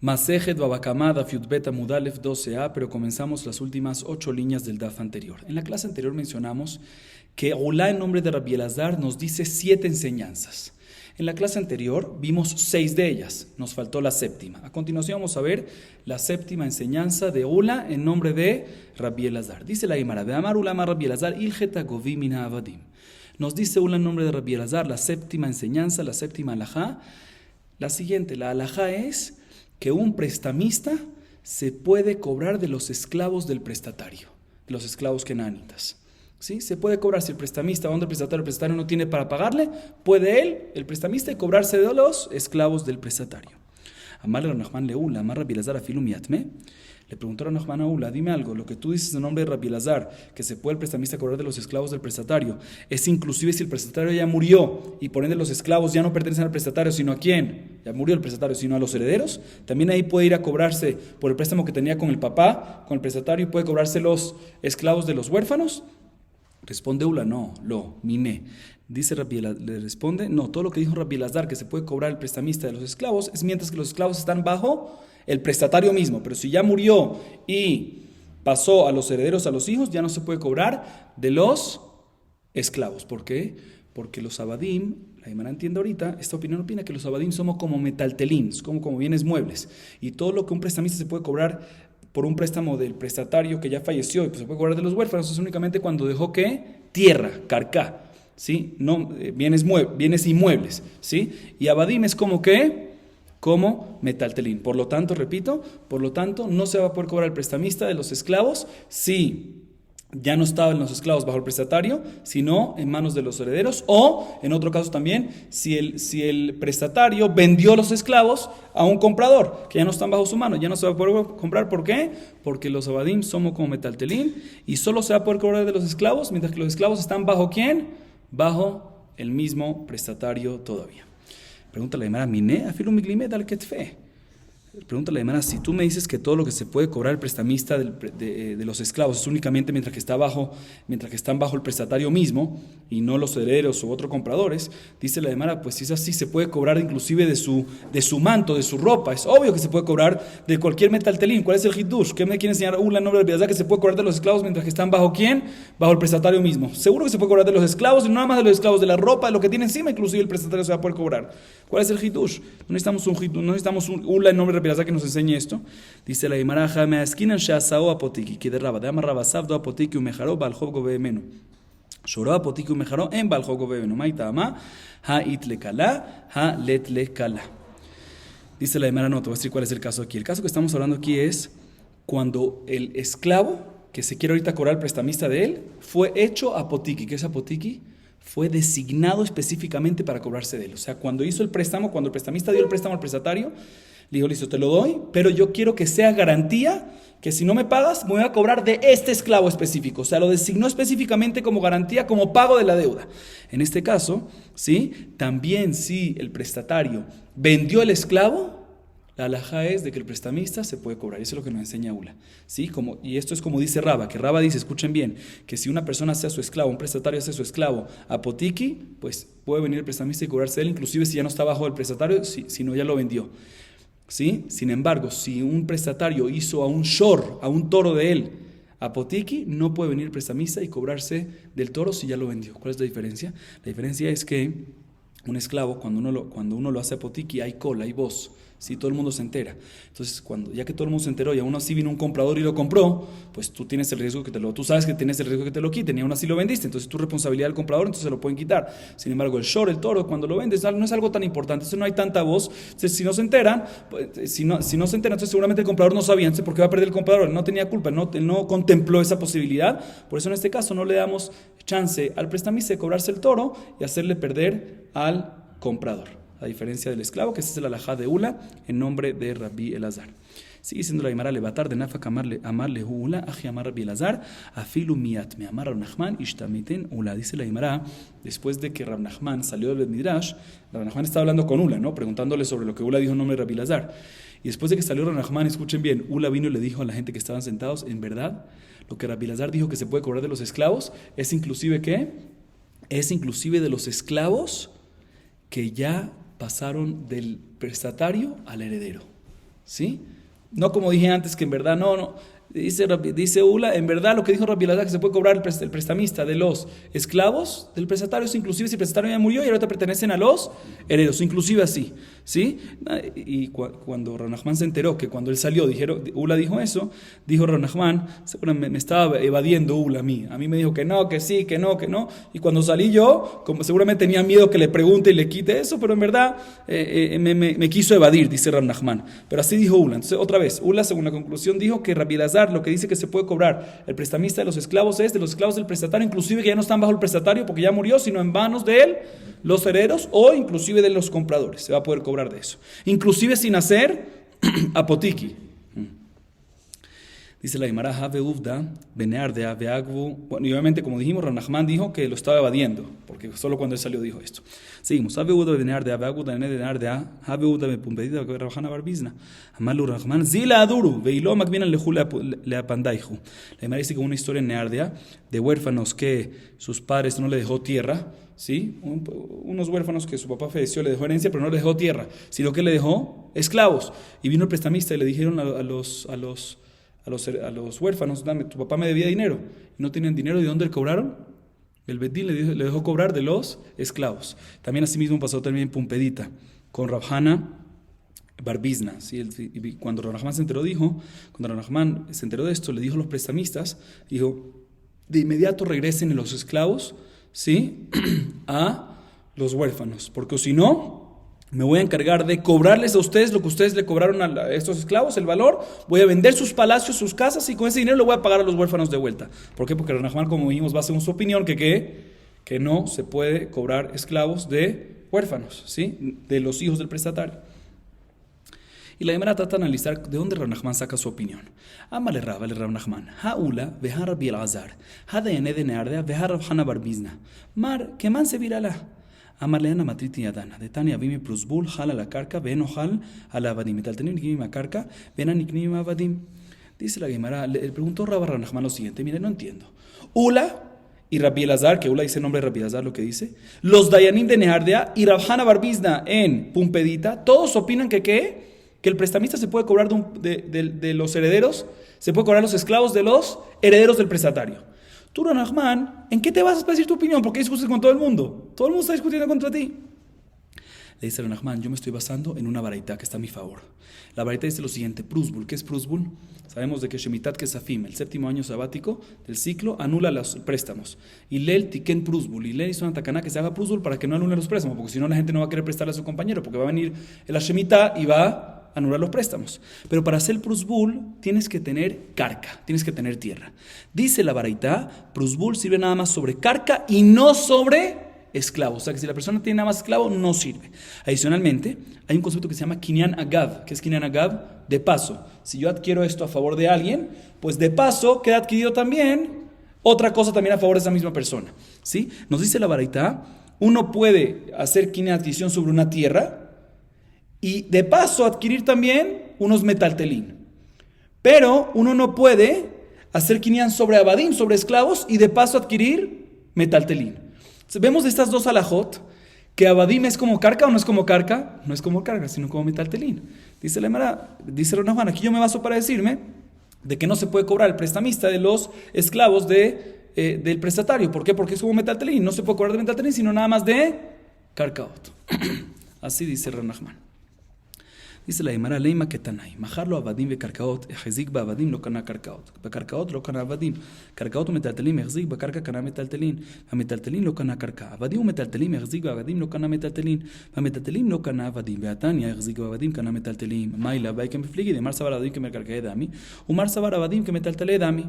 Masejet Babakamá, Daf Yudbet Amud Alef 12a, pero comenzamos las últimas 8 líneas del Daf anterior. En la clase anterior mencionamos que Ulá en nombre de Rabbi Elazar nos dice 7 enseñanzas. En la clase anterior vimos 6 de ellas, nos faltó la séptima. A continuación vamos a ver la séptima enseñanza de Ulá en nombre de Rabbi Elazar. Dice la Gemara, de Amar Ulá Rabbi Elazar, Ilcheta Govi min ha'avadim. Nos dice Ulá en nombre de Rabbi Elazar, la séptima enseñanza, la séptima alajá. La siguiente, la alajá es que un prestamista se puede cobrar de los esclavos del prestatario, de los esclavos kenanitas. ¿Sí? Se puede cobrar si el prestamista o el prestatario no tiene para pagarle, puede él, el prestamista, cobrarse de los esclavos del prestatario. Amarle a Nachman Leula, Amar Rabbi Elazar afilu miatme. Le preguntó a Nachman a Ula, dime algo, lo que tú dices en nombre de Rabbi Elazar, que se puede el prestamista cobrar de los esclavos del prestatario, es inclusive si el prestatario ya murió y por ende los esclavos ya no pertenecen al prestatario, sino a quién, ya murió el prestatario, sino a los herederos, también ahí puede ir a cobrarse por el préstamo que tenía con el papá, con el prestatario, y puede cobrarse los esclavos de los huérfanos. Responde Ula, no, miné. Dice Rabbi Elazar, le responde, no, todo lo que dijo Rabbi Elazar, que se puede cobrar el prestamista de los esclavos, es mientras que los esclavos están bajo el prestatario mismo, pero si ya murió y pasó a los herederos, a los hijos, ya no se puede cobrar de los esclavos. ¿Por qué? Porque los abadim, la Gemara entiende ahorita, esta opinión opina que los abadim somos como metaltelins, como bienes muebles, y todo lo que un prestamista se puede cobrar por un préstamo del prestatario que ya falleció y pues se puede cobrar de los huérfanos, es únicamente cuando dejó ¿qué? Tierra, carcá, ¿sí? No, bienes inmuebles, ¿sí? Y abadim es como ¿qué? Como metaltelín. Por lo tanto, repito, no se va a poder cobrar el prestamista de los esclavos si ya no estaban los esclavos bajo el prestatario, sino en manos de los herederos, o en otro caso también, si el prestatario vendió los esclavos a un comprador, que ya no están bajo su mano, ya no se va a poder comprar. ¿Por qué? Porque los abadim somos como metaltelín y solo se va a poder cobrar de los esclavos, mientras que los esclavos están bajo ¿quién? Bajo el mismo prestatario todavía. Pregunta la Gemara, ¿miné? Afilu miglimed al ketfe. Pregunta la Gemara, si tú me dices que todo lo que se puede cobrar el prestamista de los esclavos es únicamente mientras que están bajo el prestatario mismo y no los herederos u otros compradores, dice la Gemara, pues si es así, se puede cobrar inclusive de su manto, de su ropa. Es obvio que se puede cobrar de cualquier metaltelín. ¿Cuál es el hidush? ¿Qué me quiere enseñar la nombre de la verdad que se puede cobrar de los esclavos mientras que están bajo quién? Bajo el prestatario mismo. Seguro que se puede cobrar de los esclavos y no nada más de los esclavos, de la ropa, de lo que tiene encima, inclusive el prestatario se va a poder cobrar. ¿Cuál es el hidush? No necesitamos un ula en nombre de Rabbi que nos enseñe esto. Dice la Gemara, Jameaskinan Shasao Apotiki, que de Rabba, de Amarraba Sabdo Apotiki Umejaro, Baljogo Beemeno. Shoro Apotiki Umejaro, en Baljogo Beemeno. Maitama, Ha Itlekala, Ha Letlekala. Dice la Gemara, no, te voy a decir cuál es el caso aquí. El caso que estamos hablando aquí es cuando el esclavo que se quiere ahorita cobrar el prestamista de él fue hecho Apotiki. ¿Qué es Apotiki? Fue designado específicamente para cobrarse de él. O sea, cuando hizo el préstamo, cuando el prestamista dio el préstamo al prestatario, le dijo, listo, te lo doy, pero yo quiero que sea garantía que si no me pagas, me voy a cobrar de este esclavo específico. O sea, lo designó específicamente como garantía, como pago de la deuda. En este caso, ¿sí? También si el prestatario vendió el esclavo, la alajá es de que el prestamista se puede cobrar. Eso es lo que nos enseña Ula. ¿Sí? Y esto es como dice Raba, que Raba dice, escuchen bien, que si una persona sea su esclavo, un prestatario sea su esclavo, apotiki, pues puede venir el prestamista y cobrarse de él, inclusive si ya no está bajo el prestatario, sino ya lo vendió. ¿Sí? Sin embargo, si un prestatario hizo a un shor, a un toro de él, apotiki, no puede venir el prestamista y cobrarse del toro si ya lo vendió. ¿Cuál es la diferencia? La diferencia es que un esclavo, cuando uno lo hace apotiki, hay cola, hay voz. Sí, todo el mundo se entera. Entonces, ya que todo el mundo se enteró y aún así vino un comprador y lo compró, pues tú tienes el riesgo tú sabes que tienes el riesgo que te lo quiten y aún así lo vendiste. Entonces, tu responsabilidad del comprador, entonces se lo pueden quitar. Sin embargo, el shor, el toro, cuando lo vendes, no es algo tan importante. Entonces, no hay tanta voz. Entonces, si no se enteran, entonces seguramente el comprador no sabía. Entonces, ¿por qué va a perder el comprador? Él no tenía culpa, él no contempló esa posibilidad. Por eso, en este caso, no le damos chance al prestamista de cobrarse el toro y hacerle perder al comprador. A diferencia del esclavo, que ese es el alajá de Ula, en nombre de Rabbi Elazar. Sigue siendo la Gemara levatar de Nafak amarle Ula, aji amar Rabbi Elazar, afilu miatme amar Rab Nachman, ishtamiten Ula. Dice la Gemara, después de que Rab Nachman salió del Bet Midrash, Rab Nachman estaba hablando con Ula, ¿no? Preguntándole sobre lo que Ula dijo en nombre de Rabbi Elazar. Y después de que salió Rab Nachman, escuchen bien, Ula vino y le dijo a la gente que estaban sentados, en verdad, lo que Rabbi Elazar dijo que se puede cobrar de los esclavos, es inclusive ¿qué? Es inclusive de los esclavos que ya pasaron del prestatario al heredero. ¿sí? No como dije antes, que en verdad no. Dice Ula, en verdad lo que dijo Rabbi Elazar, que se puede cobrar el prestamista de los esclavos del prestatario, inclusive si el prestatario ya murió y ahora pertenecen a los herederos, inclusive así, ¿sí? Y cuando Rav Nachman se enteró que cuando él salió, Ula dijo eso, dijo Rav Nachman, seguramente me estaba evadiendo Ula a mí me dijo que no, que sí, que no, y cuando salí yo, como seguramente tenía miedo que le pregunte y le quite eso, pero en verdad me quiso evadir, dice Rav Nachman, pero así dijo Ula. Entonces otra vez, Ula según la conclusión dijo que Rabbi Elazar lo que dice que se puede cobrar el prestamista de los esclavos es de los esclavos del prestatario, inclusive que ya no están bajo el prestatario porque ya murió, sino en manos de él, los herederos o inclusive de los compradores. Se va a poder cobrar de eso. Inclusive sin hacer apotiki. Dice la Gemara, Have Uvda, Beneardea, Beagvu. Bueno, y obviamente, como dijimos, Rav Nachman dijo que lo estaba evadiendo, porque solo cuando él salió dijo esto. Seguimos. Have Uvda, Beneardea, Beagvu, Beneardea, Have Uvda, Bepumpedita, Rabjana Barbizna. Amalu Rahman, Zila Aduru, Veilo Macbina Leapandaihu. La Gemara dice que una historia en Neardea de huérfanos que sus padres no le dejó tierra, ¿sí? Unos huérfanos que su papá falleció, le dejó herencia, pero no le dejó tierra, sino que le dejó esclavos. Y vino el prestamista y le dijeron a los huérfanos, tu papá me debía dinero, y no tenían dinero, ¿de dónde le cobraron? El Betín le dejó cobrar de los esclavos. También así mismo pasó también en Pumpedita, con Rabjana Barbizna, ¿sí? Y cuando Rav Nachman se enteró de esto, le dijo a los prestamistas, dijo, de inmediato regresen los esclavos, ¿sí? a los huérfanos, porque si no, me voy a encargar de cobrarles a ustedes lo que ustedes le cobraron a estos esclavos, el valor. Voy a vender sus palacios, sus casas, y con ese dinero le voy a pagar a los huérfanos de vuelta. ¿Por qué? Porque Rav Nachman, como vimos, va según su opinión que no se puede cobrar esclavos de huérfanos, ¿sí? De los hijos del prestatario. Y la Gemara trata de analizar de dónde Rav Nachman saca su opinión. Amale Rav Nachman, Haula, veja Rabbi Elazar, Hadayane de Neardea, veja Rabjana Barbizna. Mar, que man se virala. Amarleana matriti yadana. De Tania vimi prusbul, jala la carca, ven ojal a la vadim. Metaltenim niknima carca, ven a niknima vadim. Dice la Gemara, le preguntó Rav Nachman lo siguiente, mire, no entiendo. Ula y Rabbi Elazar, que Ula dice el nombre de Rabbi Elazar, lo que dice, los Dayanim de Neardea y Rabjana Barbizna en Pumpedita, todos opinan que el prestamista se puede cobrar de los herederos, se puede cobrar los esclavos de los herederos del prestatario. Tú, Rav Nachman, ¿en qué te vas a decir tu opinión? ¿Por qué discutes con todo el mundo? Todo el mundo está discutiendo contra ti. Le dice Rav Nachman, yo me estoy basando en una baraita que está a mi favor. La baraita dice lo siguiente, Prusbul. ¿Qué es Prusbul? Sabemos de que Shemitat Kesafim, el séptimo año sabático del ciclo, anula los préstamos. Y Lel Tiken Prusbul. Y Lel hizo una takaná que se haga Prusbul para que no anule los préstamos, porque si no la gente no va a querer prestarle a su compañero, porque va a venir el Shemitah y va a anular los préstamos. Pero para hacer el Prusbul tienes que tener carca, tienes que tener tierra. Dice la baraita, Prusbul sirve nada más sobre carca y no sobre esclavos. O sea que si la persona tiene nada más esclavo, no sirve. Adicionalmente, hay un concepto que se llama Kinyan Agav. ¿Qué es Kinyan Agav? De paso. Si yo adquiero esto a favor de alguien, pues de paso queda adquirido también otra cosa también a favor de esa misma persona, ¿sí? Nos dice la baraita, uno puede hacer Kinyan adquisición sobre una tierra y de paso adquirir también unos metaltelín. Pero uno no puede hacer Kinyan sobre abadim, sobre esclavos, y de paso adquirir metaltelín. Entonces, vemos de estas dos alajot que abadim es como carca o no es como carca. No es como carca, sino como metaltelín. Dice la Gemara, dice Rav Nachman, aquí yo me baso para decirme de que no se puede cobrar el prestamista de los esclavos del prestatario. ¿Por qué? Porque es como metaltelín. No se puede cobrar de metaltelín, sino nada más de carcaot. Así dice Rav Nachman. Dice la Gemara, leima ketanai, majarlo avadim ve carcaot, ejezik ba avadim lo kana carcaot, be carcaot lo kana avadim, carcaot metaltelin, ejezik ba carca kana metaltelin, ba metaltelin lo kana carca, avadim metaltelin, ejezik ba avadim lo kana metaltelin, ba metaltelin lo kana avadim, be atania ejezik ba avadim kana metaltelin, maila ba que me fligue de mar sabar avadim que me carcae dami, u mar sabar avadim que metaltele dami.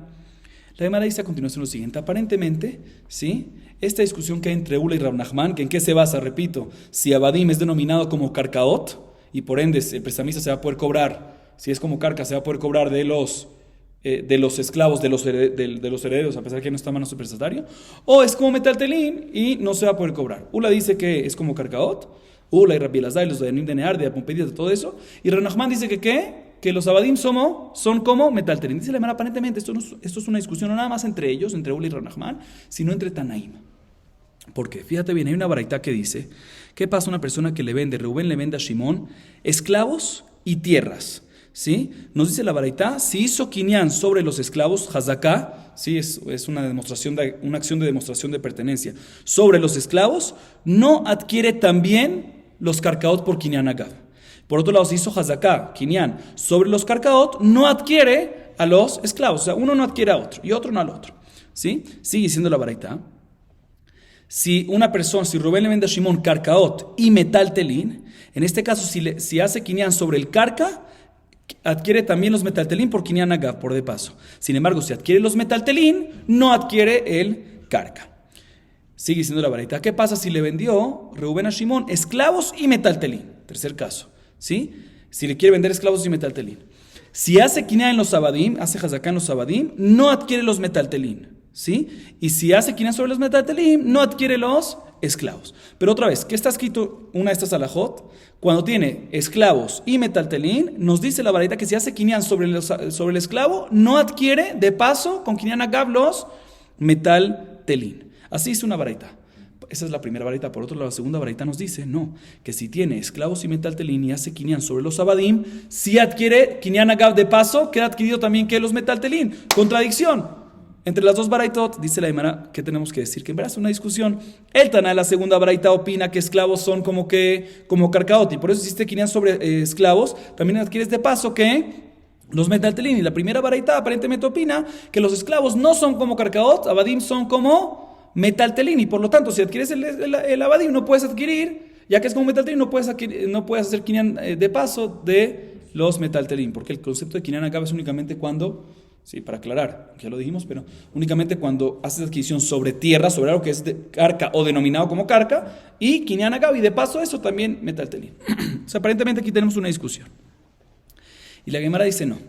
La Gemara dice a continuación lo siguiente, aparentemente, ¿sí? Esta discusión que hay entre Ula y Rav Nachman, que en qué se basa, repito, si avadim es denominado como carcaot, y por ende el prestamista se va a poder cobrar, si es como carca, se va a poder cobrar de los esclavos, de los herederos, a pesar que no está en manos del prestatario, o es como metaltelín y no se va a poder cobrar. Ula dice que es como carcaot, Ula y Rabbi Elazar, los de Near, de Pumpedita, todo eso, y Rav Nachman dice que los abadim son como metaltelín. Dice la Gemara, aparentemente esto es una discusión no nada más entre ellos, entre Ula y Rav Nachman, sino entre Tanaim. ¿Por qué? Fíjate bien, hay una baraita que dice, ¿qué pasa a una persona que le vende, Reubén le vende a Shimón, esclavos y tierras? ¿sí? Nos dice la baraita, si hizo kinyan sobre los esclavos, hazaká, ¿sí? Es una acción de demostración de pertenencia, sobre los esclavos, no adquiere también los karkaot por kinyan agav. Por otro lado, si hizo hazaká, kinyan, sobre los karkaot, no adquiere a los esclavos, o sea, uno no adquiere a otro y otro no al otro, ¿sí? Sigue diciendo la baraita. Si una persona, si Rubén le vende a Shimon karkaot y metal telín, en este caso, si hace kinyan sobre el karka, adquiere también los metaltelín por kinyan agav, por de paso. Sin embargo, si adquiere los metaltelín, no adquiere el karka. Sigue diciendo la baraita. ¿Qué pasa si le vendió Reuben a Shimon esclavos y metaltelín? Tercer caso, ¿sí? Si le quiere vender esclavos y metaltelín. Si hace kinyan en los abadim, hace hazaká en los abadim, no adquiere los metaltelín, ¿sí? Y si hace kinyan sobre los metaltelín, no adquiere los esclavos. Pero otra vez, ¿qué está escrito una de estas alajot? Cuando tiene esclavos y metaltelín, nos dice la baraita que si hace kinyan sobre el esclavo, no adquiere de paso con kinyan agav los metaltelín. Así es una baraita. Esa es la primera baraita. Por otro lado, la segunda baraita nos dice, no, que si tiene esclavos y metaltelín y hace kinyan sobre los abadim, si adquiere kinyan agav de paso, queda adquirido también que los metaltelín. Contradicción. Entre las dos baraitot, dice la Gemara, ¿qué tenemos que decir? Que en verdad es una discusión. El Taná, la segunda baraita, opina que esclavos son como karkaot, y por eso hiciste kinyan sobre esclavos, también adquieres de paso que los metaltelín. Y la primera baraita aparentemente opina que los esclavos no son como karkaot, abadim son como metaltelín, y por lo tanto, si adquieres el abadim, no puedes adquirir, ya que es como metaltelín, no puedes hacer kinyan de paso de los metaltelín, porque el concepto de kinyan acaba es únicamente cuando... Sí, para aclarar, ya lo dijimos, pero únicamente cuando haces adquisición sobre tierra, sobre algo que es de carca o denominado como carca, y kinyan agav, y de paso eso también metaltelín. O sea, aparentemente aquí tenemos una discusión. Y la Gemara dice no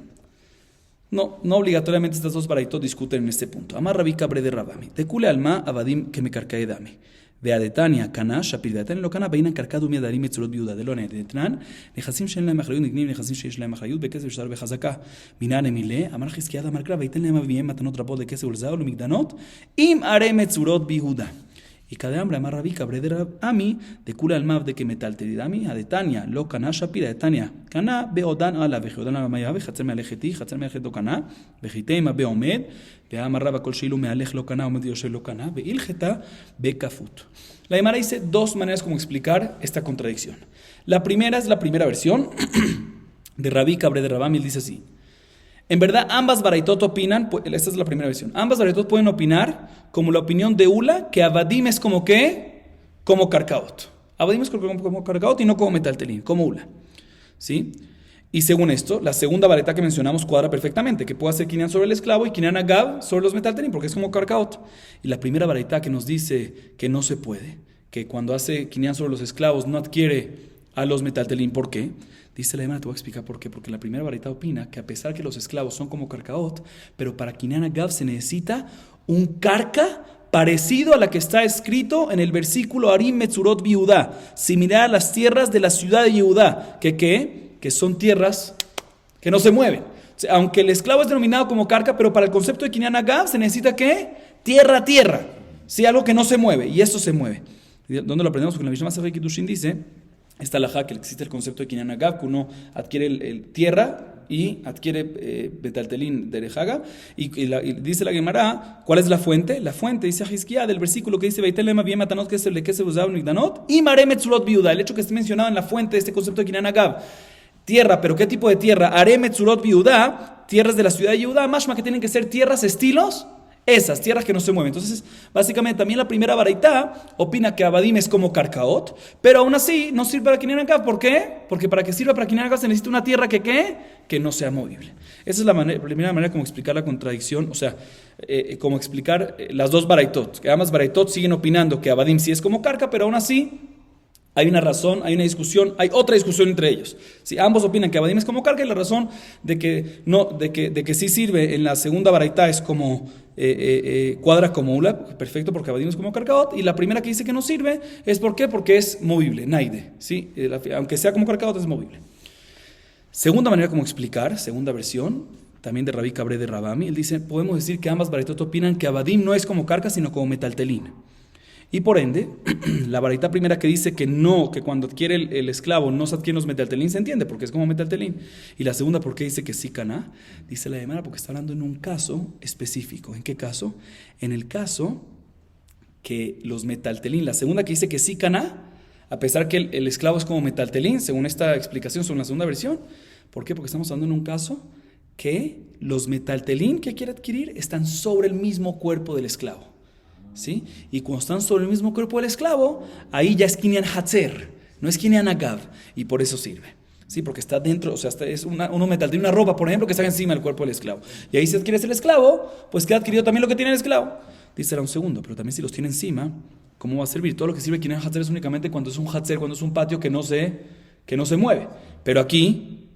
obligatoriamente estas dos baraitot discuten en este punto. Amar Rabbi Kabre de Rabami, Tekule alma abadim que me carcae dame. Veadetania, Kana, Shapir, Veadetania, Lokana, Beinan, Karkadu, Miadarim, Etzurot, Biuda, Delone, Detran, Nehasim, Shen, La Machrayud, Nignim, Nehasim, Shesh, La Machrayud, Bekes, Veshar, Bejazaka, Minan, Emile, Amar, Hiskiada, Markra, Beiten, Lema, Bien, Matanot, Rapod, de Kese, Ulzao, Lumigdanot, Im, Arem, Etzurot, Biuda. Y cada hambre, Amar, Rabbi, Kabre de Rabami, de Kula al Mav, de que metal te didami, Adetania, Lokana, Shapir, Adetania, Kana, Beodan, Ala, Vejodan, Amaya, Vejatzer, Mealejeti, Hatzer, Mealejet, Kana, Vejiteima, Beomed, Veamar, Rabba, Kol, Shilu, Mealej, Lokana, Omed, Yoshe, Lokana, Veilgeta, Bekafut. La Gemara dice dos maneras como explicar esta contradicción. La primera es la primera versión de Rabbi Kabre de Rabami. Él dice así. En verdad, ambas baraitot opinan, esta es la primera versión, ambas baraitot pueden opinar como la opinión de Ula, que Abadim es como ¿qué? Como karkaot. Abadim es como karkaot y no como metaltelín, como Ula. ¿Sí? Y según esto, la segunda baraita que mencionamos cuadra perfectamente, que puede hacer kinyan sobre el esclavo y kinyan agav sobre los metaltelín, porque es como karkaot. Y la primera baraita que nos dice que no se puede, que cuando hace kinyan sobre los esclavos no adquiere a los metaltelín. ¿Por qué? Dice la Gemara, te voy a explicar por qué. Porque la primera baraita opina que a pesar que los esclavos son como karkaot, pero para kinyan agav se necesita un karka parecido a la que está escrito en el versículo Arim Metzurot Biudá, similar a las tierras de la ciudad de Yehudá, que son tierras que no se mueven. O sea, aunque el esclavo es denominado como carca, pero para el concepto de kinyan agav se necesita ¿qué? Tierra, ¿sí? Algo que no se mueve, y esto se mueve. ¿Dónde lo aprendemos? Porque en la Mishnah Masechet Kiddushin dice, está la que existe el concepto de kinyan agav, que uno adquiere el tierra y adquiere metaltelín de Rejaga, y dice la Gemara, ¿cuál es la fuente? La fuente, dice Hizkiá, del versículo que dice, Beitelema bien matanot que se usaba en Migdanot, y Mare Metzurot Biuda, el hecho que esté mencionado en la fuente de este concepto de kinyan agav. Tierra, pero ¿qué tipo de tierra? Are Metzurot Biudá, tierras de la ciudad de Yehudá, mashma que tienen que ser tierras estilos, esas tierras que no se mueven. Entonces, básicamente, también la primera baraita opina que Abadim es como karkaot, pero aún así no sirve para kinyan agav. ¿Por qué? Porque para que sirva para kinyan agav se necesita una tierra que no sea movible. Esa es la primera manera como explicar la contradicción, o sea, como explicar las dos baraitot. Que ambas baraitot siguen opinando que Abadim sí es como karka, pero aún así hay una razón, hay una discusión, hay otra discusión entre ellos. Si ambos opinan que Abadim es como karka, y la razón de que sí sirve en la segunda baraita es como cuadra como Ula, perfecto, porque Abadim es como karkaot, y la primera que dice que no sirve es ¿por qué? Porque es movible, naide, ¿sí? Aunque sea como karkaot es movible. Segunda manera como explicar, segunda versión, también de Rabbi Kabre de Rabami, él dice, podemos decir que ambas baraitot opinan que Abadim no es como karka, sino como metaltelín. Y por ende, la baraita primera que dice que no, que cuando adquiere el esclavo no se adquiere los metaltelín, se entiende, porque es como metaltelín. Y la segunda, ¿por qué dice que sí caná? Dice la Gemara porque está hablando en un caso específico. ¿En qué caso? En el caso que los metaltelín, la segunda que dice que sí caná, a pesar que el esclavo es como metaltelín, según esta explicación, según la segunda versión. ¿Por qué? Porque estamos hablando en un caso que los metaltelín que quiere adquirir están sobre el mismo cuerpo del esclavo. ¿Sí? Y cuando están sobre el mismo cuerpo del esclavo, ahí ya es Kinyan Hatzer, no es Kinyan Agav, y por eso sirve. ¿Sí? Porque está dentro, o sea, es uno metal, tiene una ropa, por ejemplo, que está encima del cuerpo del esclavo. Y ahí si adquieres el esclavo, pues queda adquirido también lo que tiene el esclavo. Dice, era un segundo, pero también si los tiene encima, ¿cómo va a servir? Todo lo que sirve Kinyan Hatzer es únicamente cuando es un Hatzer, cuando es un patio que no se mueve. Pero aquí,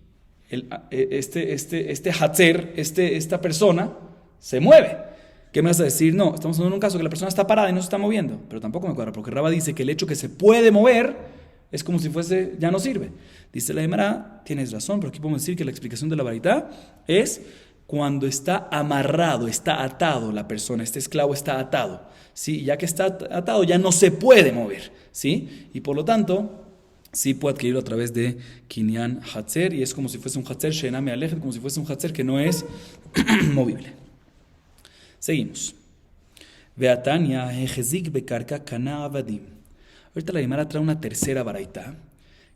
este Hatzer, esta persona, se mueve. ¿Qué me vas a decir? No, estamos hablando de un caso que la persona está parada y no se está moviendo. Pero tampoco me cuadra, porque Raba dice que el hecho que se puede mover es como si fuese, ya no sirve. Dice la Gemara, tienes razón, pero aquí podemos decir que la explicación de la varita es cuando está amarrado, está atado la persona, este esclavo está atado. ¿Sí? Ya que está atado ya no se puede mover. ¿Sí? Y por lo tanto, sí puede adquirirlo a través de Kinyan Hatzer, y es como si fuese un Hatzer Shename Alejet, como si fuese un Hatzer que no es movible. Seguimos. Veatania ejezik bekarka kana avadim. Ahorita la Gemara trae una tercera baraita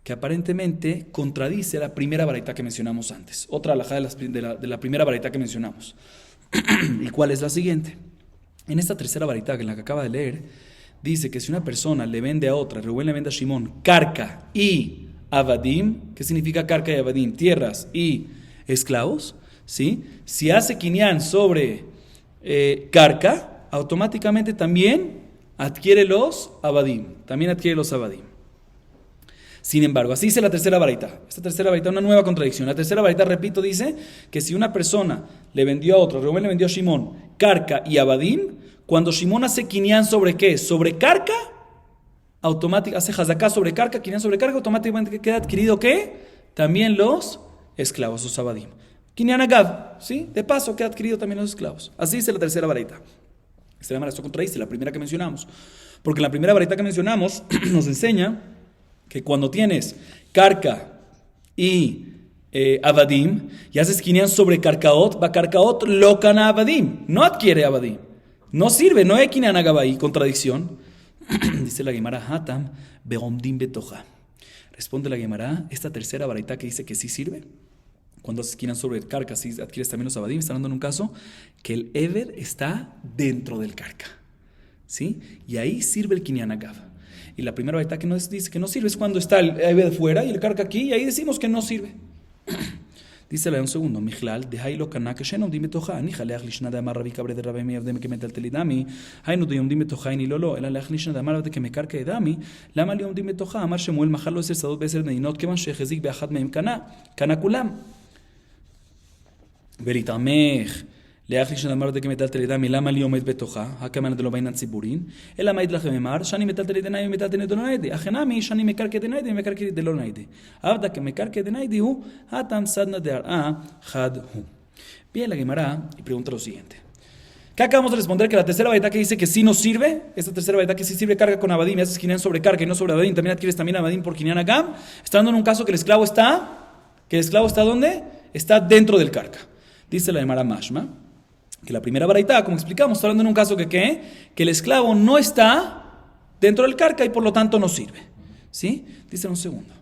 que aparentemente contradice la primera baraita que mencionamos antes. Otra alajá de la primera baraita que mencionamos. ¿Y cuál es la siguiente? En esta tercera baraita, en la que acaba de leer, dice que si una persona le vende a otra, Reuben le vende a Shimón, karka y avadim, ¿qué significa karka y avadim? Tierras y esclavos, ¿sí? Si hace kinyan sobre karka, automáticamente también adquiere los abadim. Sin embargo, así dice la tercera baraita. Esta tercera baraita es una nueva contradicción. La tercera baraita, repito, dice que si una persona le vendió a otro, Reuben le vendió a Shimón, karka y abadim, cuando Shimón hace kinyan sobre ¿qué? Sobre karka, hace hazaká sobre karka, kinyan sobre karka, automáticamente queda adquirido ¿qué? También los esclavos, los abadim. Kinyan agav, ¿sí? De paso queda adquirido también los esclavos. Así dice la tercera baraita. Esto contradice la primera que mencionamos. Porque la primera baraita que mencionamos nos enseña que cuando tienes karka y avadim y haces kinyan sobre karkaot, va karkaot lo kana avadim. No adquiere avadim. No sirve, no hay kinyan agav ahí, contradicción. Dice la Gemara, hatam beomdim betoja. Responde la Gemara, esta tercera baraita que dice que sí sirve. Cuando haces kinyan sobre el karka, si adquieres también los abadim, está hablando en un caso que el eved está dentro del karka, ¿sí? Y ahí sirve el kinyan agav. Y la primera baraita que nos dice que no sirve es cuando está el eved fuera y el karka aquí, y ahí decimos que no sirve. Dice un segundo, Mijlal, de Hailo Kanak, Shenom dime toja, ni jaleach lishna de amar Rabbi Cabre de Rabbi Meir de Mekemetal Telidami, Hainu de Yom dime toja ni lolo, el aleach lishna de amar de que me carca de Dami, Lama Yom dime toja, Amar Shemuel Mahalo es el Sadot Beser Neinot, Kevan Shehezik Beachat Meim Kanakulam. Veritamech. לאח לי שנאמר דקה מטלטל ידמי, למה לי עומד בתוכה? הכוונה דלא בעניין ציבורין, אלא מעיד לכם אמר, שאני מטלטל ידנאי ומטלטל דלא ניידי, הכנמי שאני מקרקע דניידי ומקרקע דלא ניידי. עבדה כמקרקע דניידי הוא, הטעם סדנא דהראה חד הוא. Bien, la Gemara y pregunta lo siguiente. Acá acabamos de responder que la tercera baraita que dice que sí nos sirve, esta tercera baraita que sí sirve carga con abadim, y haces kinyan sobre carga y no sobre abadim, también adquieres también abadim por kinyan agam, está dando en un caso que el esclavo está ¿dónde? Está dentro del carga. Dice la Gemara Mashma, que la primera baraita, como explicamos, está hablando en un caso que el esclavo no está dentro del carca y por lo tanto no sirve. ¿Sí? Dice un segundo.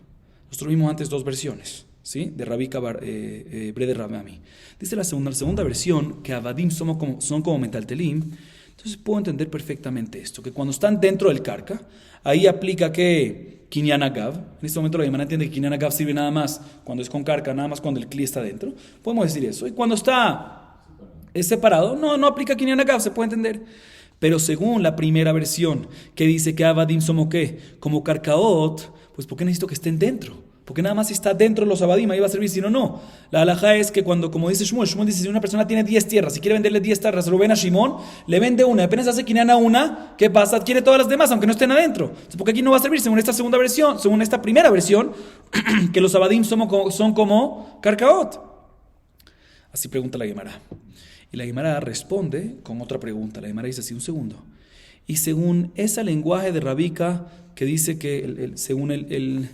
Nosotros vimos antes dos versiones, ¿sí? De Rabbi Breder Rabami. Dice la segunda versión, que Abadim son como metaltelim. Entonces puedo entender perfectamente esto, que cuando están dentro del carca, ahí aplica que Kinyan Agav. En este momento la Gemara entiende que Kinyan Agav sirve nada más cuando es con carca, nada más cuando el cli está dentro. Podemos decir eso. Y cuando es separado, no aplica Kinyan Agav, se puede entender. Pero según la primera versión, que dice que Abadim somos ¿qué? Como Karkaot, pues ¿por qué necesito que estén dentro? Porque nada más si está dentro de los Abadim, ahí va a servir, si no. La halajá es que cuando, como dice Shmuel dice, si una persona tiene 10 tierras, si quiere venderle 10 tierras, lo ven a Shimón, le vende una, apenas hace Kinyan a una, ¿qué pasa? Adquiere todas las demás, aunque no estén adentro. Entonces, porque aquí no va a servir, según esta segunda versión, según esta primera versión, que los Abadim son como Karkaot. Así pregunta la Gemara. Y la Gemara responde con otra pregunta. La Gemara dice así, un segundo. Y según ese lenguaje de Rabika, que dice que según el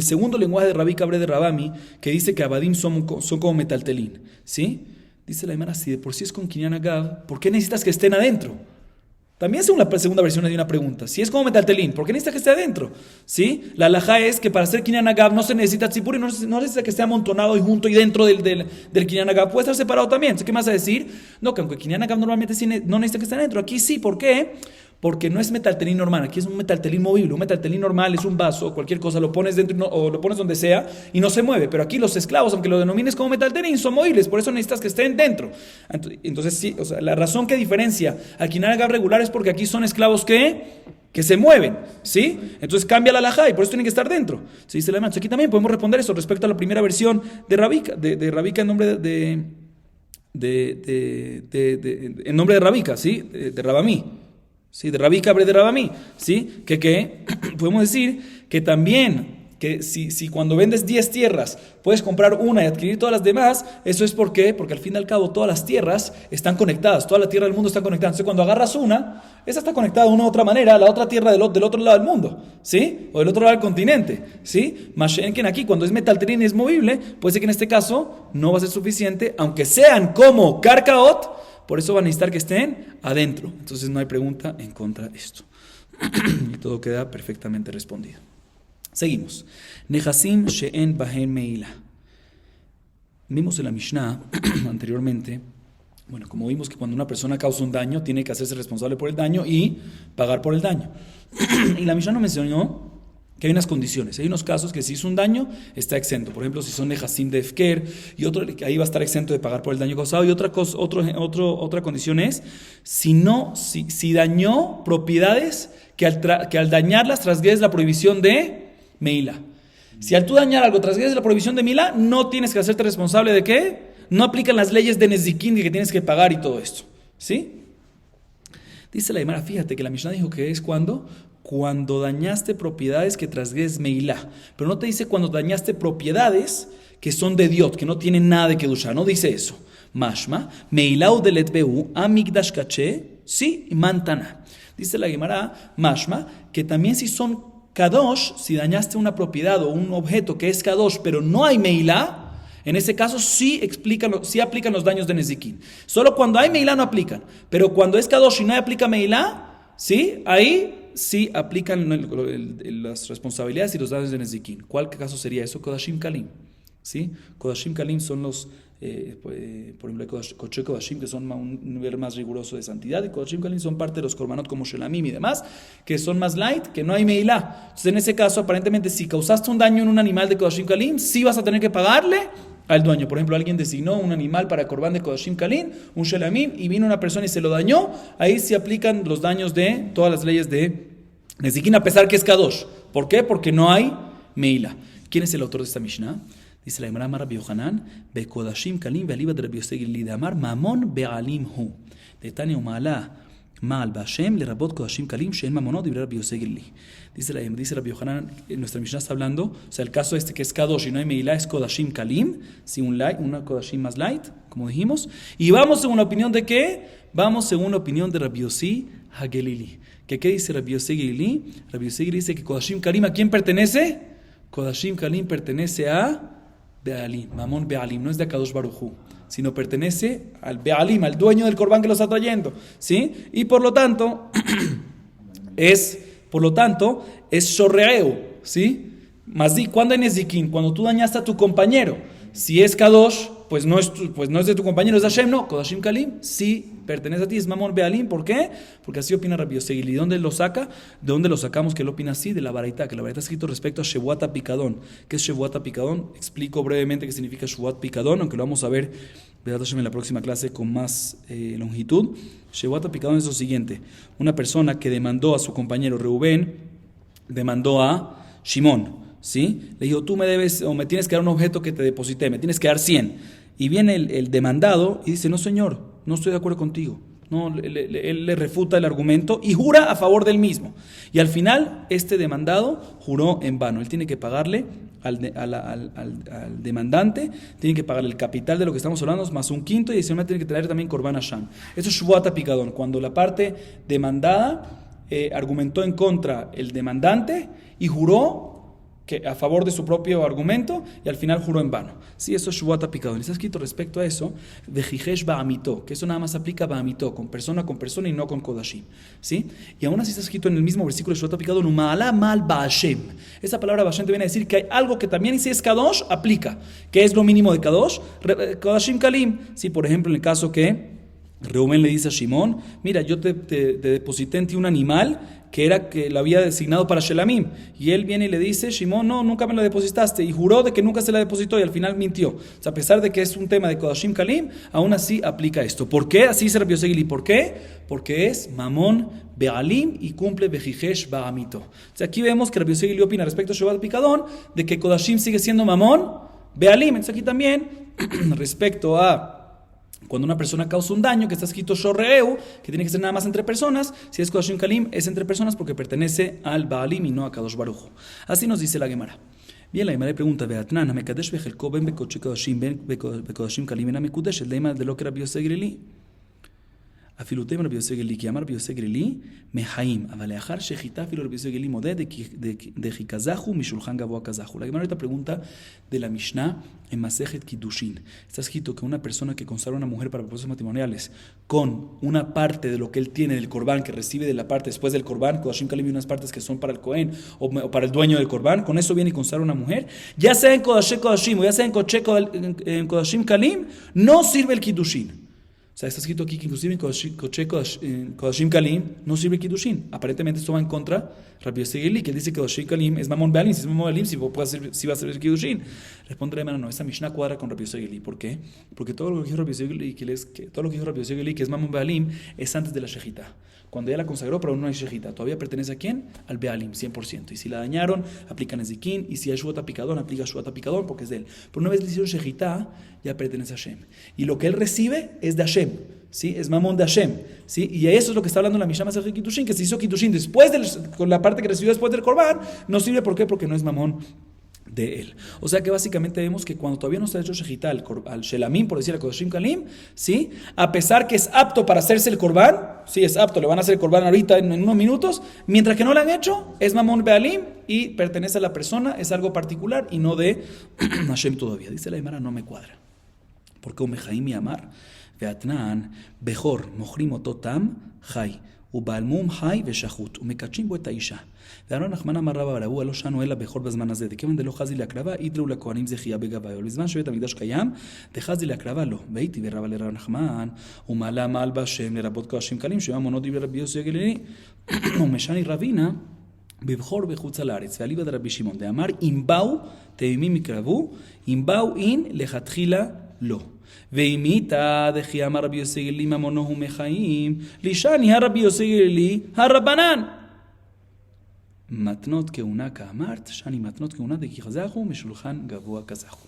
segundo lenguaje de Rabika Bre de Rabami, que dice que Abadim son como metaltelín, ¿sí? Dice la Gemara, si de por sí es con Kinyan Agav, ¿por qué necesitas que estén adentro? También según la segunda versión hay una pregunta. Si es como metaltelín, ¿por qué necesita que esté adentro? ¿Sí? La halajá es que para hacer Kinyan Agav no se necesita tzipur y no necesita que esté amontonado y junto y dentro del Kinyan Agav. Puede estar separado también. ¿Qué más vas a decir? No, que aunque Kinyan Agav normalmente no necesita que esté adentro. Aquí sí, ¿por qué? Porque no es metaltelín normal, aquí es un metaltelín movible. Un metaltelín normal es un vaso o cualquier cosa, lo pones dentro o lo pones donde sea y no se mueve. Pero aquí los esclavos, aunque lo denomines como metaltelín, son movibles, por eso necesitas que estén dentro. Entonces sí, o sea, la razón que diferencia al Kinyan Agav regular es porque aquí son esclavos que se mueven, ¿sí? Entonces cambia la halajá y por eso tienen que estar dentro. ¿Sí? Dice la Gemara. Aquí también podemos responder eso respecto a la primera versión de Rabika, de Rabika en nombre en nombre de Rabika, ¿sí? De Rabamí. Sí, de Rabika Bre de Rabami, ¿sí? Que podemos decir que también, que si cuando vendes 10 tierras puedes comprar una y adquirir todas las demás, eso es porque al fin y al cabo todas las tierras están conectadas, toda la tierra del mundo está conectada. Entonces cuando agarras una, esa está conectada de una u otra manera a la otra tierra del otro lado del mundo, ¿sí? O del otro lado del continente, ¿sí? Mashenken aquí, cuando es metaltelín y es movible, puede ser que en este caso no va a ser suficiente, aunque sean como Karkaot. Por eso van a necesitar que estén adentro. Entonces no hay pregunta en contra de esto. Y todo queda perfectamente respondido. Seguimos. Nehasim she'en bahen meila. Vimos en la Mishnah anteriormente, bueno, como vimos que cuando una persona causa un daño, tiene que hacerse responsable por el daño y pagar por el daño. Y la Mishnah nos mencionó que hay unas condiciones, hay unos casos que si hizo un daño está exento, por ejemplo si son nehasim de Efker y otro que ahí va a estar exento de pagar por el daño causado, y otra condición es si dañó propiedades que al dañarlas transgredes la prohibición de Meila. Si al tú dañar algo transgredes la prohibición de Meila, no tienes que hacerte responsable de qué, no aplican las leyes de Nezikin de que tienes que pagar y todo esto, ¿sí? Dice la Gemara, fíjate que la Mishnah dijo que es cuando dañaste propiedades que transgredes Meilá, pero no te dice cuando dañaste propiedades que son de Dios, que no tienen nada de Kedushá, no dice eso. Mashma, Meilá u deletbeu, amigdash kaché, sí, mantana. Dice la Gemara, Mashma, que también si son Kadosh, si dañaste una propiedad o un objeto que es Kadosh, pero no hay Meilá, en ese caso sí aplican los daños de Nezikin. Solo cuando hay Meilá no aplican, pero cuando es Kadosh y no aplica Meilá, ¿sí? Ahí sí aplican las responsabilidades y los daños de Nezikin. ¿Cuál caso sería eso? Kodashim Kalim, ¿sí? Kodashim Kalim son los, por ejemplo, Koche Kodashim, que son un nivel más riguroso de santidad, y Kodashim Kalim son parte de los korbanot como Shelamim y demás, que son más light, que no hay Meilá. Entonces en ese caso, aparentemente, si causaste un daño en un animal de Kodashim Kalim, sí vas a tener que pagarle al dueño. Por ejemplo, alguien designó un animal para Korban de Kodashim Kalim, un Shelamim, y vino una persona y se lo dañó, ahí sí aplican los daños de todas las leyes de Nezikin, a pesar que es Kadosh. ¿Por qué? Porque no hay Meila. ¿Quién es el autor de esta Mishnah? Dice la Gemara Rabbi Yohanan, Be Kodashim Kalim ve'aliba de Rabbi Yosef Gilli de Amar Mamon be'alim hu. De Tanya Umala Ma'al Bashem le Rabot Kodashim Kalim she'en mamonot de Rabbi Yosef Gilli. Dice Rabbi Yohanan, nuestra Mishnah está hablando, o sea, el caso este que es Kadosh y no hay Meila es Kodashim Kalim, sí, una Kodashim más light, como dijimos. Y vamos según la opinión de ¿qué? Vamos según la opinión de Rabbi Yosef Hagelili. ¿Qué dice Rabbi Yosef Gilli? Rabbi Yosef Gilli dice que Kodashim Kalim, ¿a quién pertenece? Kodashim Kalim pertenece a Be'alim, Mamón Be'alim, no es de Akadosh Baruj Hu, sino pertenece al Be'alim, al dueño del Corbán que lo está trayendo, ¿sí? Y por lo tanto, es Shorreeu, ¿sí? Masdi, ¿cuándo hay Nezikin? Cuando tú dañaste a tu compañero. Si es Kadosh, pues no es de tu compañero, es de Hashem, no. Kodashim Kalim, sí pertenece a ti, es Mamón Be'alim. ¿Por qué? Porque así opina Rabbi Yosef. ¿Y dónde lo saca? ¿De dónde lo sacamos que él opina así? De la Baraita, que la Baraita está escrito respecto a Shevuat Picadón. ¿Qué es Shevuat Picadón? Explico brevemente qué significa Shevuat Picadón, aunque lo vamos a ver en la próxima clase con más longitud. Shevuat Picadón es lo siguiente: una persona que demandó a su compañero Reubén, demandó a Shimón, ¿sí? Le dijo, tú me debes, o me tienes que dar un objeto que te deposité, me tienes que dar 100. Y viene el demandado y dice, no señor, no estoy de acuerdo contigo. No, él le refuta el argumento y jura a favor del mismo. Y al final, este demandado juró en vano. Él tiene que pagarle al demandante, tiene que pagar el capital de lo que estamos hablando, más un quinto, y adicionalmente tiene que traer también Korban Hashem. Eso es Shvuat HaPikadon, cuando la parte demandada argumentó en contra el demandante y juró que a favor de su propio argumento y al final juró en vano. Sí, eso es Shvuat HaPikadon. Está escrito respecto a eso, Vejijesh Ba'amito, que eso nada más aplica Ba'amito, con persona y no con Kodashim. ¿Sí? Y aún así está escrito en el mismo versículo de Shvuat HaPikadon, Uma'ala mal Ba'ashem. Esa palabra Ba'ashem te viene a decir que hay algo que también, si es Kadosh, aplica. ¿Qué es lo mínimo de Kadosh? Kodashim Kalim. Sí, por ejemplo, en el caso que Reubén le dice a Shimón, mira, yo te deposité en ti un animal que lo había designado para Shelamim, y él viene y le dice, Shimón, no, nunca me lo depositaste, y juró de que nunca se la depositó y al final mintió. O sea, a pesar de que es un tema de Kodashim Kalim, aún así aplica esto. ¿Por qué? Así dice Rabbi Yossi Gili. ¿Por qué? Porque es Mamón Be'alim y cumple Bejijesh Ba'amito. O sea, aquí vemos que Rabbi Yossi Gili opina respecto a Shvuat HaPikadon de que Kodashim sigue siendo Mamón Be'alim. Entonces aquí también respecto a cuando una persona causa un daño, que está escrito Shorreu, que tiene que ser nada más entre personas, si es Kodashim Kalim, es entre personas porque pertenece al Baalim y no a Kadosh Baruj Hu. Así nos dice la Gemara. Bien, la Gemara le pregunta, Beatnan, Hamekadesh Bejelko ben Bekodashim Kalim en Hamekudesh, el lema de lo que era Rabbi Yossi Gili. אפילו תימן רבי יוסי גלי, כי אמר רבי יוסי גלי, מחיים, אבל לאחר שחיטה אפילו רבי יוסי גלי מודה, דכי כזכו משולחן גבוה כזכו. La Gemara ahorita pregunta de la Mishnah en Masejet Kiddushin. Está escrito que una persona que consagra a una mujer para propósitos matrimoniales con una parte de lo que él tiene del Corbán, que recibe de la parte después del Corbán, Kodashim Kalim y unas partes que son para el Cohen o para el dueño del Corbán, con eso viene y consagra a una mujer, ya sea en Kodashim o ya sea en Kodashim Kalim, no sirve el Kiddushin. O sea, está escrito aquí que inclusive en Kodashim Kalim no sirve Kiddushin. Aparentemente esto va en contra de Rabbi Yossi Gili, que él dice que Kodashim Kalim es Mamón Be'alim. Si es Mamón Be'alim, si va a ser Kiddushin. Responde la hermana, no, esa Mishnah cuadra con Rabbi Yossi Gili. ¿Por qué? Porque todo lo que dijo Rabbi Yossi Gili, que es Mamón Be'alim, es antes de la Shejitá. Cuando ya la consagró, pero no hay Shejitá. Todavía pertenece a quién? Al Be'alim, 100%. Y si la dañaron, aplican Ezequín. Y si hay Shvuat HaPikadon, aplica Shvuat HaPikadon porque es de él. Pero una vez le hicieron Shejitá, ya pertenece a Hashem. Y lo que él recibe es de Hashem. ¿Sí? Es Mamón de Hashem. ¿Sí? Y eso es lo que está hablando la Mishnah Masejet Kiddushin, que se hizo Kiddushin después con la parte que recibió después del Corbán, no sirve. ¿Por qué? Porque no es Mamón de él. O sea que básicamente vemos que cuando todavía no se ha hecho Shejitá al Shelamim, por decir al Kodashim Kalim, ¿sí? A pesar que es apto para hacerse el Corbán, sí, es apto, le van a hacer el Corbán ahorita en unos minutos, mientras que no lo han hecho, es Mamón Be'alim y pertenece a la persona, es algo particular y no de Hashem todavía. Dice la Gemara, no me cuadra. Porque Umejaim y Amar, Veatnan, Bejor, Mochrim Ototam, Jai. ובעלמום חי ושחוט, ומקדשים בו את האישה. ואהרון נחמן אמר רבא ברבו, הלא שנו אלא בכור בזמן הזה, דכיוון דלא חזי להקרבה, ידלו לכהנים זכייה בגבאי, ובזמן שבית המקדש קיים, דחזי להקרבה לא. והייתי ורבא לרב נחמן, ומעלה מעל בהשם לרבות קודשים קלים, שממונו דיבר רבי יוסי הגלילי, ומשני רבינה, בבחור בחוץ על הארץ, ואליבא דרבי שמעון, דאמר, אם באו, תמימים יקרבו, אם באו אין, לכתחילה לא. ואימיתא דכי אמר רבי יוסי גלילי ממונו הוא מחיים, לישני הרבי יוסי גלילי הרבנן. מתנות כהונה כאמרת, שני מתנות כהונה דכי חזכו משולחן גבוה כזכו.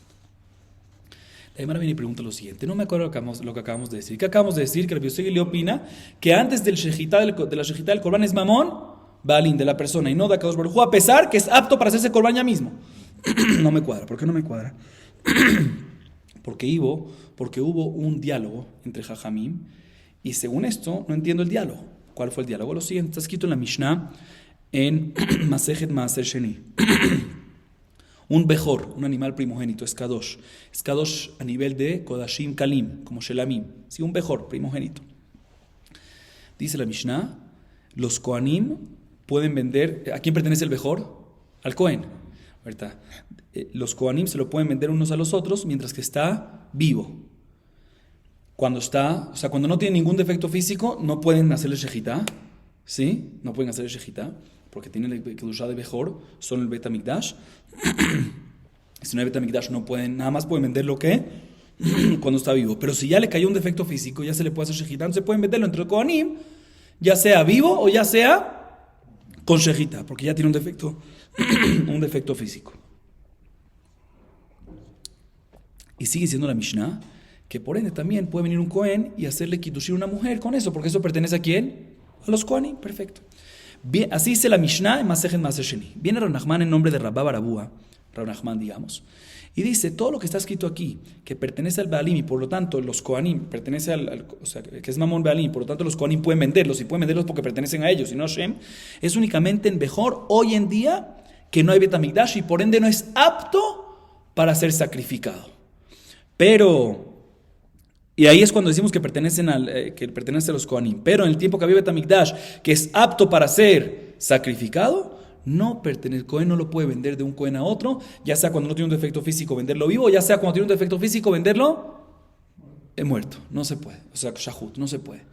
La Gemara viene y pregunta lo siguiente. No me acuerdo lo que acabamos de decir. ¿Qué acabamos de decir? Que Rabbi Yossi Gili opina que antes de la Shejitá del Corbán es Mamón Be'alim de la persona y no de Kadosh Baruj Hu, a pesar que es apto para hacerse Corbán ya mismo. No me cuadra. ¿Por qué no me cuadra? Porque hubo un diálogo entre Jajamim y según esto no entiendo el diálogo. ¿Cuál fue el diálogo? Lo siguiente, está escrito en la Mishnah en Masejet Maaser Sheni. Un Bejor, un animal primogénito, es Kadosh. Es Kadosh a nivel de Kodashim Kalim, como Shelamim. Sí, un Bejor primogénito. Dice la Mishnah, los Kohanim pueden vender. ¿A quién pertenece el Bejor? Al Kohen. ¿Verdad? Los Kohanim se lo pueden vender unos a los otros mientras que está vivo. Cuando no tiene ningún defecto físico, no pueden hacerle Shejitá. ¿Sí? No pueden hacerle Shejitá porque tienen el Kedushá de Bejor, son el Bet HaMikdash. Si no hay Bet HaMikdash, no pueden, nada más pueden venderlo que cuando está vivo. Pero si ya le cayó un defecto físico, ya se le puede hacer Shejitá, entonces pueden venderlo entre Kohanim, ya sea vivo o ya sea con Shejitá, porque ya tiene un defecto físico. Y sigue diciendo la Mishnah que por ende también puede venir un Kohen y hacerle Kiddushin a una mujer con eso, porque eso pertenece ¿a quién? A los Kohanim, perfecto. Bien, así dice la Mishnah en Masejet Maaser Sheni. Viene Rav Nachman en nombre de Rabba Barabúa, Rav Nachman, digamos. Y dice, todo lo que está escrito aquí, que pertenece al Baalim y por lo tanto los Kohanim, pertenece o sea, que es Mamón Baalim, por lo tanto los Kohanim pueden venderlos y pueden venderlos porque pertenecen a ellos y no a Hashem, es únicamente en Bejor hoy en día que no hay Bet HaMikdash y por ende no es apto para ser sacrificado. Pero, y ahí es cuando decimos que pertenece a los Kohanim, pero en el tiempo que había Bet HaMikdash, que es apto para ser sacrificado, no pertenece, Cohen no lo puede vender de un Cohen a otro, ya sea cuando no tiene un defecto físico venderlo vivo, ya sea cuando tiene un defecto físico venderlo muerto, no se puede, o sea, shahut, no se puede.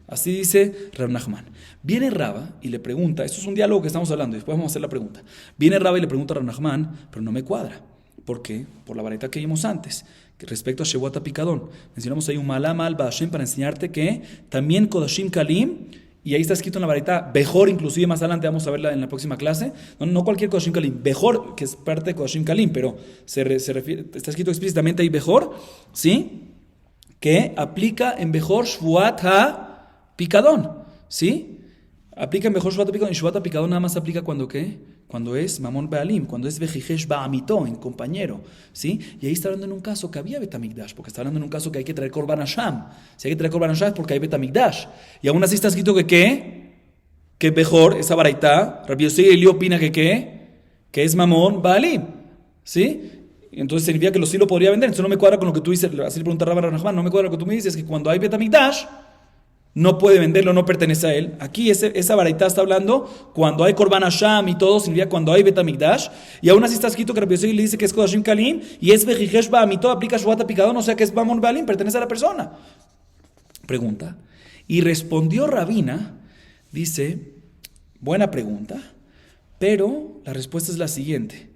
Así dice Rav Nachman. Viene Raba y le pregunta, esto es un diálogo que estamos hablando y después vamos a hacer la pregunta. Viene Raba y le pregunta a Rav Nachman, pero no me cuadra. ¿Por qué? Por la vareta que vimos antes, que respecto a Shevuat HaPikadon. Mencionamos ahí un malama al Ba'ashem para enseñarte que también Kodashim Kalim, y ahí está escrito en la varita Bejor, inclusive más adelante vamos a verla en la próxima clase. No cualquier Kodashim Kalim, Bejor, que es parte de Kodashim Kalim, pero se refiere, está escrito explícitamente ahí Bejor, ¿sí? Que aplica en Bejor Shvuat HaPikadon, ¿sí? Aplica en Bejor Shvuat HaPikadon, y Shvuat HaPikadon nada más aplica cuando ¿qué? Cuando es Mamón Baalim, cuando es Vejijesh Ba'amito, en compañero, ¿sí? Y ahí está hablando en un caso que había Bet HaMikdash, porque está hablando en un caso que hay que traer Korban Hashem. Si hay que traer Korban Hashem es porque hay Bet HaMikdash. Y aún así está escrito que ¿qué? Que mejor, esa baraita, Rabbi Yossi Eli opina que ¿qué? Que es Mamón Baalim, ¿sí? Entonces significa que sí lo podría vender. Entonces no me cuadra con lo que tú dices, así le pregunta Rabbi Nachman, no me cuadra con lo que tú me dices, que cuando hay Bet HaMikdash no puede venderlo, no pertenece a él. Aquí esa baraita está hablando cuando hay Korban Hashem y todo, significa cuando hay Bet HaMikdash. Y aún así está escrito que Rabbi Yossi le dice que es Kodashim Kalim y es Vejijesh Ba'amito, aplica Shvuat HaPikadon, o sea que es Mamón Baalim, pertenece a la persona. Pregunta. Y respondió Rabina, dice, buena pregunta, pero la respuesta es la siguiente.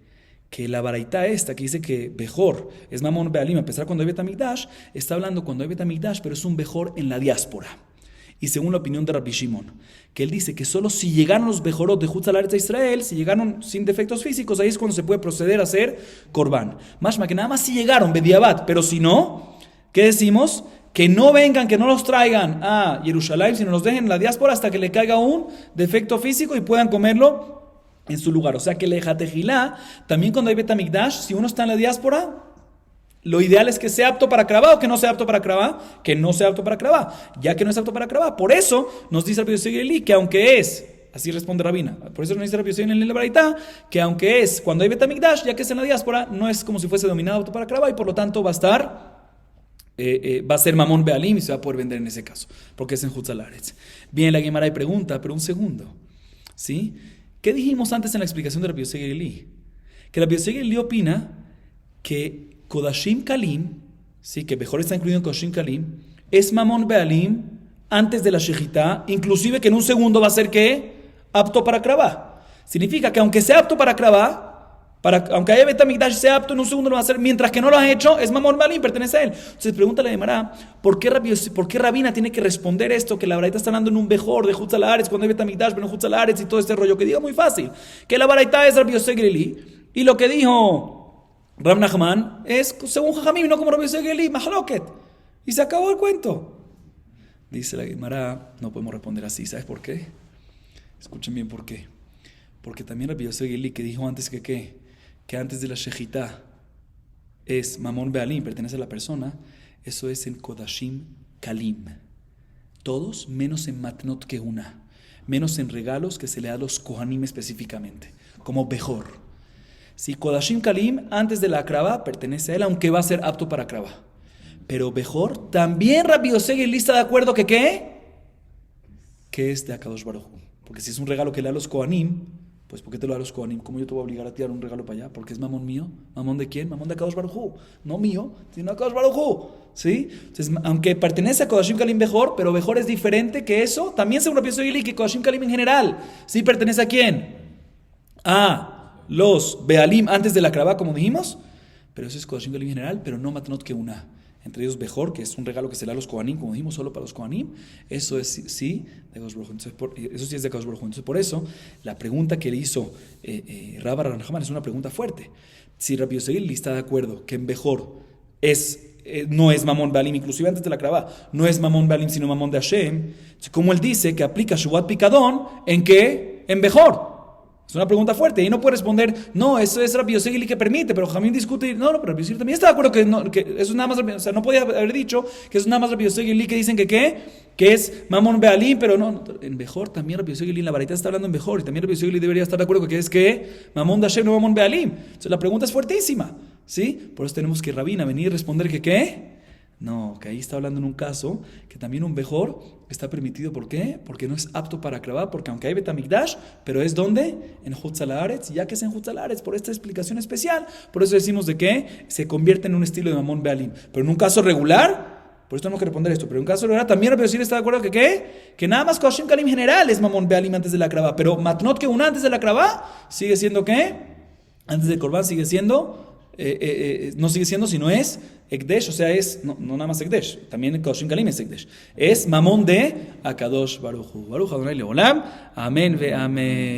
Que la baraita esta que dice que Bejor es Mamón Baalim, a pesar cuando hay Bet HaMikdash, está hablando cuando hay Bet HaMikdash, pero es un Bejor en la diáspora. Y según la opinión de Rabbi Shimon, que él dice que solo si llegaron los Bejorot de Jutz al Aretz a Israel, si llegaron sin defectos físicos, ahí es cuando se puede proceder a hacer Korban. Mashma, que nada más si llegaron, Bediabat, pero si no, ¿qué decimos? Que no vengan, que no los traigan a Jerusalén, sino los dejen en la diáspora hasta que le caiga un defecto físico y puedan comerlo en su lugar. O sea que le Jatejilá, también cuando hay Bet HaMikdash, si uno está en la diáspora, lo ideal es que sea apto para Kravá o que no sea apto para Kravá, que no sea apto para Kravá, ya que no es apto para Kravá. Por eso nos dice Rabbi Yossi Eli que aunque es, así responde Rabina, por eso nos dice Rabbi Yossi Eli en la baraita, que aunque es cuando hay Bet HaMikdash, ya que es en la diáspora, no es como si fuese dominado apto para Kravá y por lo tanto va a ser Mamón Baalim y se va a poder vender en ese caso, porque es en Jutz al Aretz. Bien, la Gemara y pregunta, pero un segundo, ¿sí? ¿Qué dijimos antes en la explicación de Rabbi Yossi Eli? Que Rabbi Yossi Eli opina que Kodashim Kalim, sí, que mejor está incluido en Kodashim Kalim, es Mamón Baalim antes de la Shejitá, inclusive que en un segundo va a ser ¿qué? Apto para Kravá. Significa que aunque sea apto para Kravá, aunque haya Bet HaMikdash sea apto, en un segundo lo va a hacer, mientras que no lo ha hecho, es Mamón Baalim, pertenece a él. Entonces pregúntale a Gemara, ¿por qué Rabina tiene que responder esto? Que la baraita está hablando en un Bejor de Jutz al Aretz, cuando hay Bet HaMikdash, pero no Jutz al Aretz y todo este rollo, que diga muy fácil, que la baraita es Rabbi Yossi Eli, y lo que dijo Rav Nachman es según Jajamim, no como Rabbi Yossi Eli, Mahloket. Y se acabó el cuento. Dice la Gemara, no podemos responder así. ¿Sabes por qué? Escuchen bien por qué. Porque también Rabbi Yossi Eli, que dijo antes que antes de la Shejitá es Mamón Baalim, pertenece a la persona, eso es en Kodashim Kalim. Todos menos en Matnot Kehuna, menos en regalos que se le da a los Kohanim específicamente, como Bejor. Si Kodashim Kalim, antes de la Kravá, pertenece a él, aunque va a ser apto para Kravá. Pero Bejor, también Rabbi Yossi Eli está de acuerdo que ¿qué? Que es de Akadosh Baruj Hu. Porque si es un regalo que le da a los Kohanim, pues ¿por qué te lo da a los Kohanim? ¿Cómo yo te voy a obligar a tirar un regalo para allá? Porque es mamón mío. ¿Mamón de quién? Mamón de Akadosh Baruj Hu. No mío, sino Akadosh Baruj Hu. ¿Sí? Entonces, aunque pertenece a Kodashim Kalim Bejor, pero Bejor es diferente que eso, también según Rabbi Yossi Eli, que Kodashim Kalim en general, ¿sí pertenece a quién? Los Bealim antes de la Kravá, como dijimos, pero eso es Kodashim Kalim en general, pero no Matnot Kehuna. Entre ellos Bejor, que es un regalo que se le da a los Kohanim, como dijimos, solo para los Kohanim, eso es sí de Akadosh Baruj Hu. Eso sí es de Akadosh Baruj Hu. Entonces, por eso, la pregunta que le hizo Rav Nachman es una pregunta fuerte. Si Rabbi Yossi Eli está de acuerdo que en Bejor no es Mamón Baalim, inclusive antes de la Kravá, no es Mamón Baalim, sino Mamón de Hashem, como él dice que aplica Shvuat Pikadon, ¿en qué? En Bejor. Es una pregunta fuerte y no puede responder, no, eso es Rabbi Yossi Gili que permite, pero Jamín discute, no, pero Rabbi Yossi también está de acuerdo que eso es nada más, o sea, no podía haber dicho que eso es nada más Rabbi Yossi Gili que dicen que que es Mamón Bealim, pero no, en Bejor también Rabbi Yossi Gili, en la Baraita está hablando en Bejor, y también Rabbi Yossi Gili debería estar de acuerdo que es que Mamón Dashem no Mamón Bealim. Entonces la pregunta es fuertísima, ¿sí? Por eso tenemos que Rabina venir y responder que ¿qué? No, que ahí está hablando en un caso que también un Bejor está permitido. ¿Por qué? Porque no es apto para clavar, porque aunque hay Betamigdash, pero es ¿dónde? En Hutzal Haaretz, ya que es en Hutzal Haaretz, por esta explicación especial. Por eso decimos de que se convierte en un estilo de Mamón Bealim. Pero en un caso regular, por eso tenemos que responder esto, pero en un caso regular también Rabbi Yossi está de acuerdo que ¿qué? Que nada más Koshim Kalim general es Mamón Bealim antes de la clava, pero Matnot que una antes de la clava sigue siendo ¿qué? Antes del Korban sigue siendo... no sigue siendo, sino es Ekdesh, o sea, es, no nada más Ekdesh, también Koshim Kalim es Ekdesh, es Mamón de Akadosh Baruch Hu. Baruch Adonai Leolam, amén ve amén.